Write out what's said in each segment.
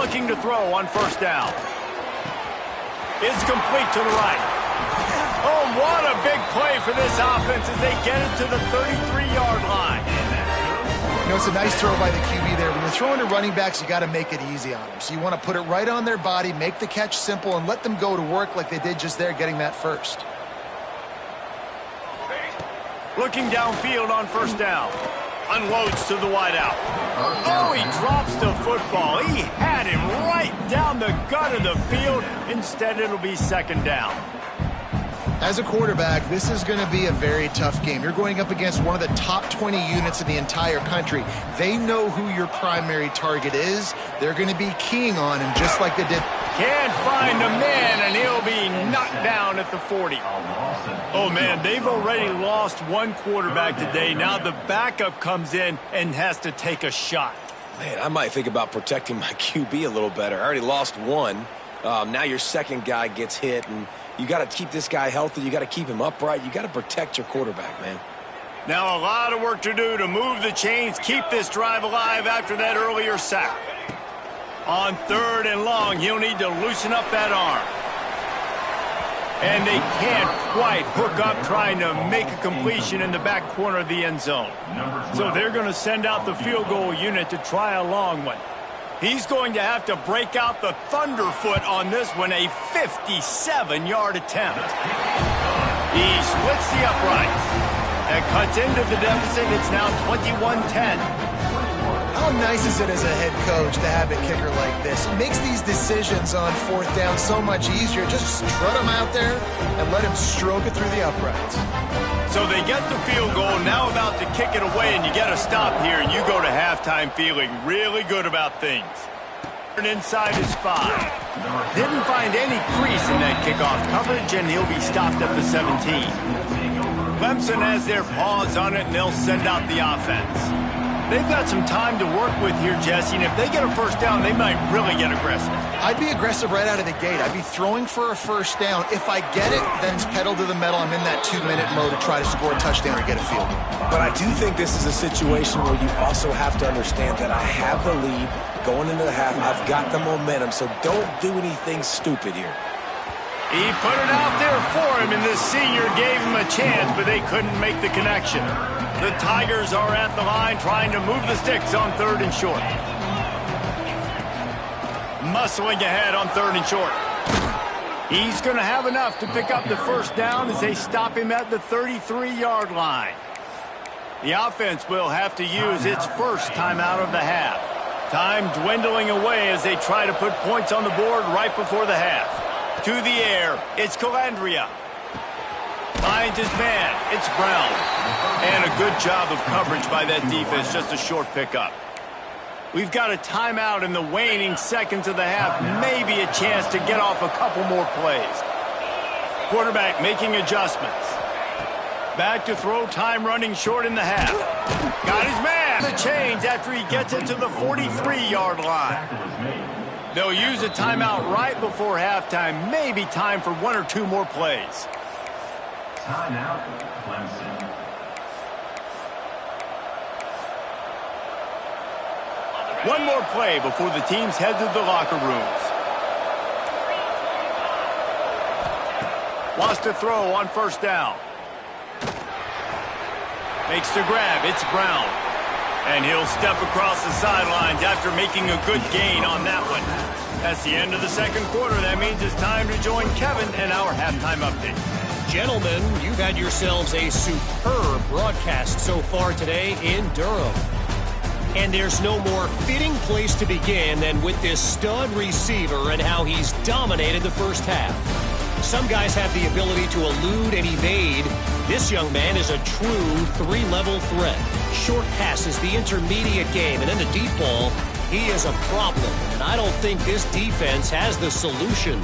looking to throw on first down. It's complete to the right. Oh, what a big play for this offense as they get it to the 33-yard line. You know, it's a nice throw by the QB there. When you're throwing to running backs, you got to make it easy on them. So you want to put it right on their body, make the catch simple, and let them go to work like they did just there, getting that first. Looking downfield on first down. Unloads to the wideout. Oh, he drops the football. He had him right down the gut of the field. Instead, it'll be second down. As a quarterback, this is going to be a very tough game. You're going up against one of the top 20 units in the entire country. They know who your primary target is. They're going to be keying on him just like they did. Can't find a man, and he'll be knocked down at the 40. Oh, man, they've already lost one quarterback today. Now the backup comes in and has to take a shot. Man, I might think about protecting my QB a little better. I already lost one. Now your second guy gets hit, and you got to keep this guy healthy. You got to keep him upright. You got to protect your quarterback, man. Now a lot of work to do to move the chains, keep this drive alive after that earlier sack. On third and long, he'll need to loosen up that arm. And they can't quite hook up trying to make a completion in the back corner of the end zone. So they're going to send out the field goal unit to try a long one. He's going to have to break out the thunderfoot on this one, a 57-yard attempt. He splits the uprights. That cuts into the deficit. It's now 21-10. How nice is it as a head coach to have a kicker like this? It makes these decisions on fourth down so much easier. Just strut him out there and let him stroke it through the uprights. So they get the field goal, now about to kick it away, and you get a stop here, and you go to halftime feeling really good about things. Inside his 5. Didn't find any crease in that kickoff coverage, and he'll be stopped at the 17. Clemson has their paws on it, and they'll send out the offense. They've got some time to work with here, Jesse, and if they get a first down, they might really get aggressive. I'd be aggressive right out of the gate. I'd be throwing for a first down. If I get it, then it's pedal to the metal. I'm in that 2-minute mode to try to score a touchdown or get a field goal. But I do think this is a situation where you also have to understand that I have the lead going into the half. I've got the momentum, so don't do anything stupid here. He put it out there for him, and the senior gave him a chance, but they couldn't make the connection. The Tigers are at the line trying to move the sticks on third and short. Muscling ahead on third and short. He's going to have enough to pick up the first down as they stop him at the 33-yard line. The offense will have to use its first timeout of the half. Time dwindling away as they try to put points on the board right before the half. To the air, it's Calandria. Finds his man, it's Brown. And a good job of coverage by that defense, just a short pickup. We've got a timeout in the waning seconds of the half, maybe a chance to get off a couple more plays. Quarterback making adjustments. Back to throw, time running short in the half. Got his man. The change after he gets it to the 43-yard line. They'll use a timeout right before halftime. Maybe time for one or two more plays. Timeout, Clemson. One more play before the teams head to the locker rooms. Wants to throw on first down. Makes the grab. It's Brown. And he'll step across the sidelines after making a good gain on that one. That's the end of the second quarter. That means it's time to join Kevin and our halftime update. Gentlemen, you've had yourselves a superb broadcast so far today in Durham. And there's no more fitting place to begin than with this stud receiver and how he's dominated the first half. Some guys have the ability to elude and evade. This young man is a true three-level threat. Short passes, the intermediate game, and then the deep ball, he is a problem. And I don't think this defense has the solution.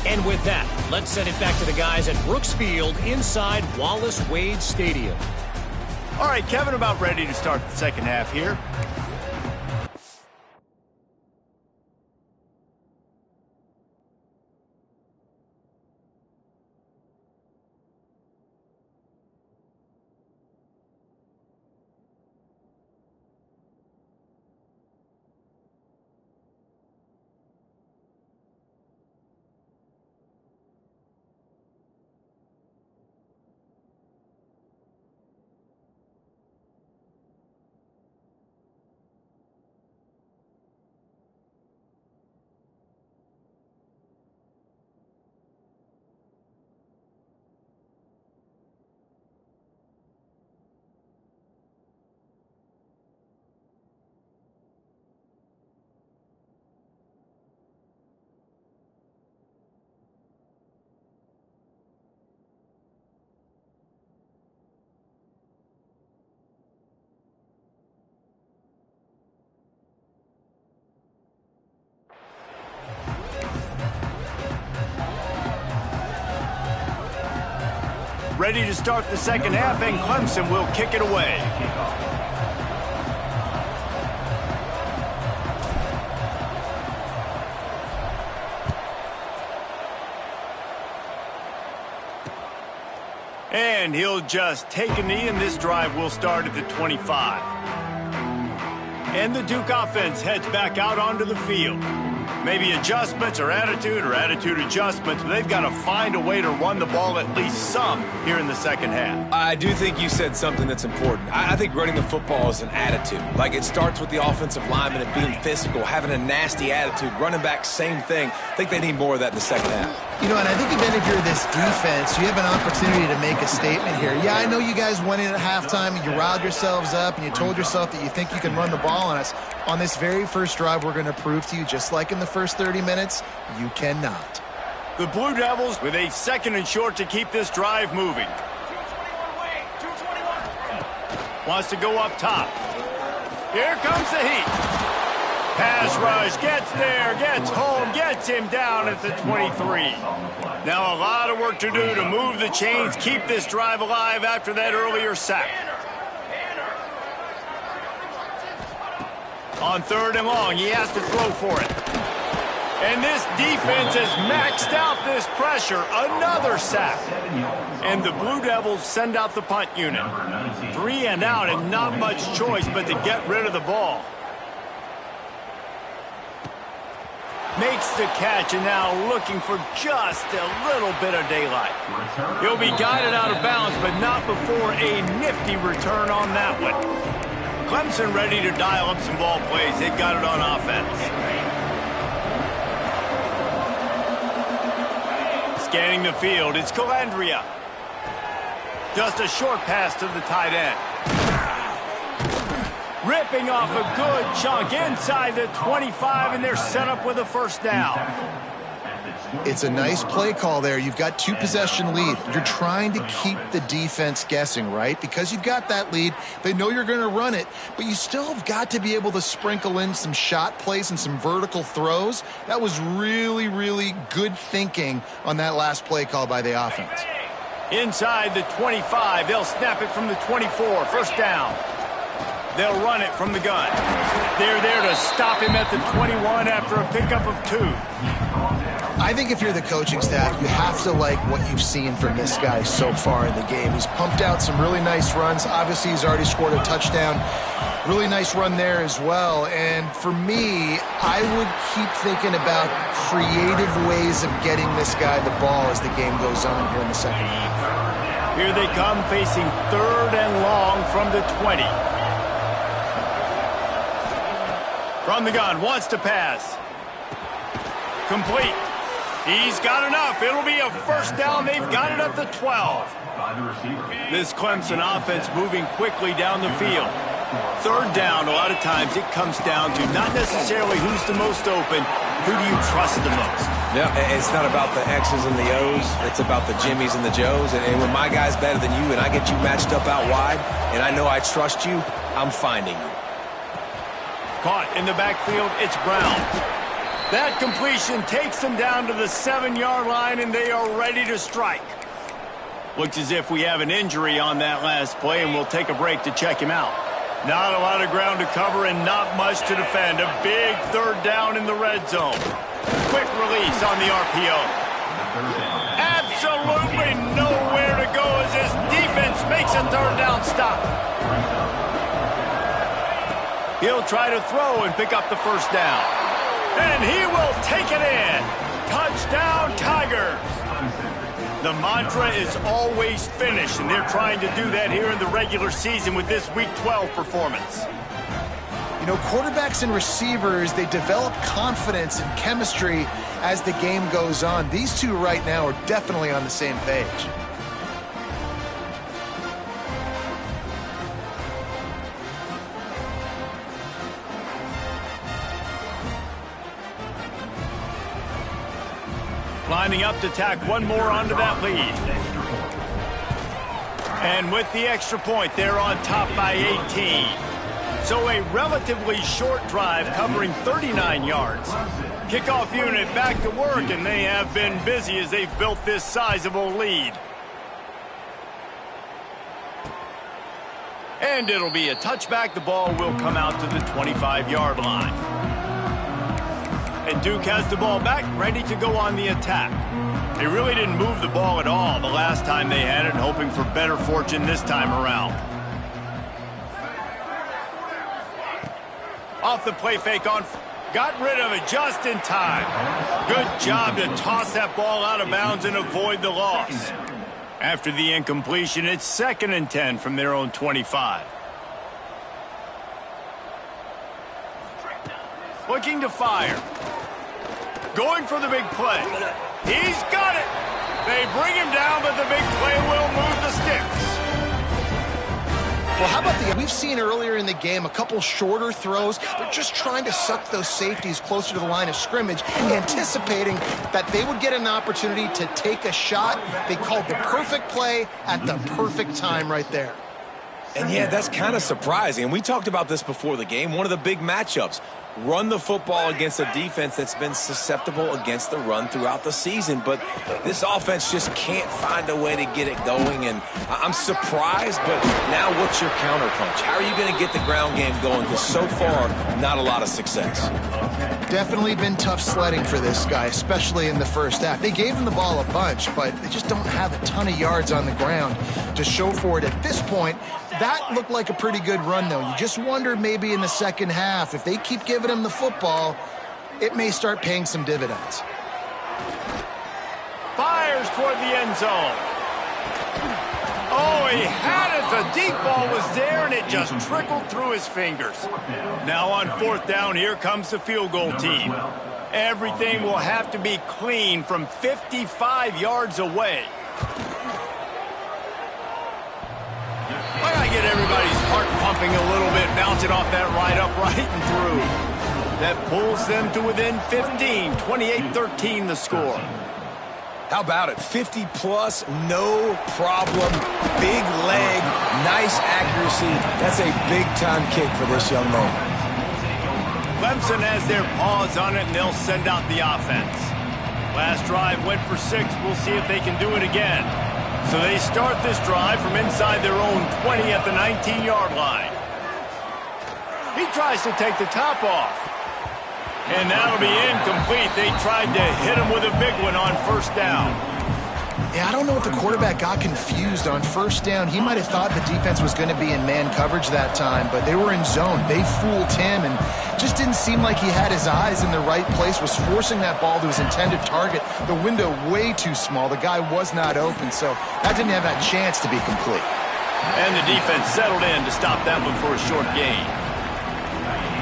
And with that, let's send it back to the guys at Brooks Field inside Wallace Wade Stadium. All right, Kevin, about ready to start the second half here. ready to start the second half, and Clemson will kick it away. And he'll just take a knee, and this drive will start at the 25. And the Duke offense heads back out onto the field. Maybe adjustments or attitude adjustments, but they've got to find a way to run the ball at least some here in the second half. I do think you said something that's important. I think running the football is an attitude. Like, it starts with the offensive lineman and being physical, having a nasty attitude. Running back, same thing. I think they need more of that in the second half. You know, and I think even if you're this defense, you have an opportunity to make a statement here. Yeah, I know you guys went in at halftime and you riled yourselves up and you told yourself that you think you can run the ball on us. On this very first drive, we're going to prove to you, just like in the first 30 minutes, you cannot. The Blue Devils with a 2nd and short to keep this drive moving. Wants to go up top. Here comes the heat. Pass rush, gets there, gets home, gets him down at the 23. Now a lot of work to do to move the chains, keep this drive alive after that earlier sack. On 3rd and long, he has to throw for it. And this defense has maxed out this pressure. Another sack. And the Blue Devils send out the punt unit. 3 and out, and not much choice but to get rid of the ball. Makes the catch, and now looking for just a little bit of daylight. He'll be guided out of bounds, but not before a nifty return on that one. Clemson ready to dial up some ball plays. They've got it on offense. Scanning the field, it's Calandria. Just a short pass to the tight end. Ripping off a good chunk inside the 25, and they're set up with a first down. It's a nice play call there. You've got 2-possession lead. You're trying to keep the defense guessing, right? Because you've got that lead. They know you're going to run it, but you still have got to be able to sprinkle in some shot plays and some vertical throws. That was really, really good thinking on that last play call by the offense. Inside the 25, they'll snap it from the 24. First down. They'll run it from the gun. They're there to stop him at the 21 after a pickup of 2. I think if you're the coaching staff, you have to like what you've seen from this guy so far in the game. He's pumped out some really nice runs. Obviously, he's already scored a touchdown. Really nice run there as well. And for me, I would keep thinking about creative ways of getting this guy the ball as the game goes on here in the second half. Here they come, facing 3rd and long from the 20. From the gun, wants to pass. Complete. He's got enough. It'll be a first down. They've got it at the 12. This Clemson offense moving quickly down the field. 3rd down, a lot of times it comes down to not necessarily who's the most open, who do you trust the most? Yeah, it's not about the X's and the O's. It's about the Jimmies and the Joes. And when my guy's better than you and I get you matched up out wide and I know I trust you, I'm finding you. Caught in the backfield, it's Brown. That completion takes them down to the 7-yard line, and they are ready to strike. Looks as if we have an injury on that last play, and we'll take a break to check him out. Not a lot of ground to cover and not much to defend. A big 3rd down in the red zone. Quick release on the RPO. Absolutely nowhere to go as this defense makes a 3rd down stop. He'll try to throw and pick up the first down. And he will take it in. Touchdown, Tigers. The mantra is always finish, and they're trying to do that here in the regular season with this Week 12 performance. You know, quarterbacks and receivers, they develop confidence and chemistry as the game goes on. These two right now are definitely on the same page. Lining up to tack one more onto that lead. And with the extra point, they're on top by 18. So a relatively short drive covering 39 yards. Kickoff unit back to work, and they have been busy as they've built this sizable lead. And it'll be a touchback. The ball will come out to the 25-yard line. And Duke has the ball back, ready to go on the attack. They really didn't move the ball at all the last time they had it, hoping for better fortune this time around. Off the play fake on. Got rid of it just in time. Good job to toss that ball out of bounds and avoid the loss. After the incompletion, it's 2nd and 10 from their own 25. Looking to fire. Going for the big play. He's got it. They bring him down, but the big play will move the sticks. Well, how about we've seen earlier in the game a couple shorter throws. They're just trying to suck those safeties closer to the line of scrimmage, anticipating that they would get an opportunity to take a shot. They called the perfect play at the perfect time right there. And yeah, that's kind of surprising. And we talked about this before the game. One of the big matchups. Run the football against a defense that's been susceptible against the run throughout the season. But this offense just can't find a way to get it going. And I'm surprised, but now what's your counterpunch? How are you going to get the ground game going? Because so far, not a lot of success. Definitely been tough sledding for this guy, especially in the first half. They gave him the ball a bunch, but they just don't have a ton of yards on the ground to show for it at this point. That looked like a pretty good run, though. You just wonder maybe in the second half, if they keep giving him the football, it may start paying some dividends. Fires toward the end zone. Oh, he had it. The deep ball was there, and it just trickled through his fingers. Now on 4th down, here comes the field goal team. Everything will have to be clean from 55 yards away. I gotta get everybody's heart pumping a little bit, bouncing off that right upright and through. That pulls them to within 15, 28-13 the score. How about it? 50-plus, no problem. Big leg, nice accuracy. That's a big-time kick for this young man. Clemson has their paws on it, and they'll send out the offense. Last drive went for 6. We'll see if they can do it again. So they start this drive from inside their own 20 at the 19-yard line. He tries to take the top off. And that'll be incomplete. They tried to hit him with a big one on 1st down. Yeah, I don't know if the quarterback got confused on 1st down. He might have thought the defense was going to be in man coverage that time, but they were in zone. They fooled him and just didn't seem like he had his eyes in the right place, was forcing that ball to his intended target. The window way too small. The guy was not open, so that didn't have that chance to be complete. And the defense settled in to stop that one for a short gain.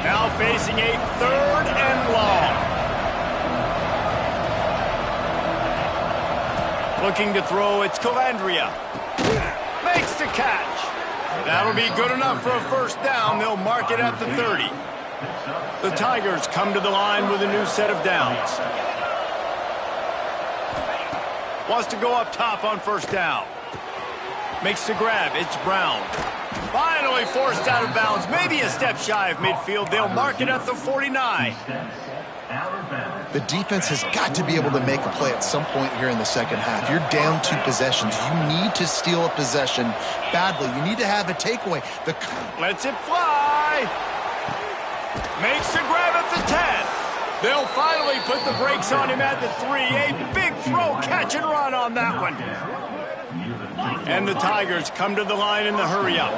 Now facing a 3rd and long. Looking to throw, it's Calandria. Makes the catch. That'll be good enough for a 1st down. They'll mark it at the 30. The Tigers come to the line with a new set of downs. Wants to go up top on 1st down. Makes the grab. It's Brown. Finally forced out of bounds. Maybe a step shy of midfield. They'll mark it at the 49. The defense has got to be able to make a play at some point here in the second half. You're down 2 possessions. You need to steal a possession badly. You need to have a takeaway. Lets it fly. Makes the grab at the 10. They'll finally put the brakes on him at the 3. A big throw, catch and run on that one. And the Tigers come to the line in the hurry-up.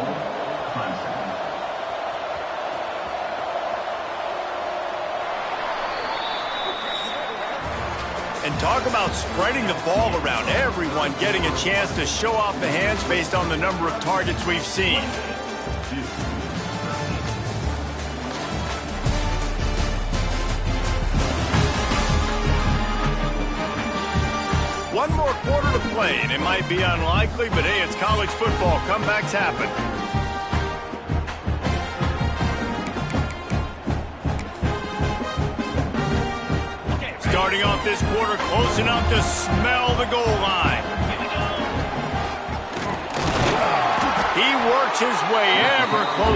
And talk about spreading the ball around. Everyone getting a chance to show off the hands based on the number of targets we've seen. One more quarter to play, and it might be unlikely, but hey, it's college football. Comebacks happen. Starting off this quarter close enough to smell the goal line. He works his way ever closer.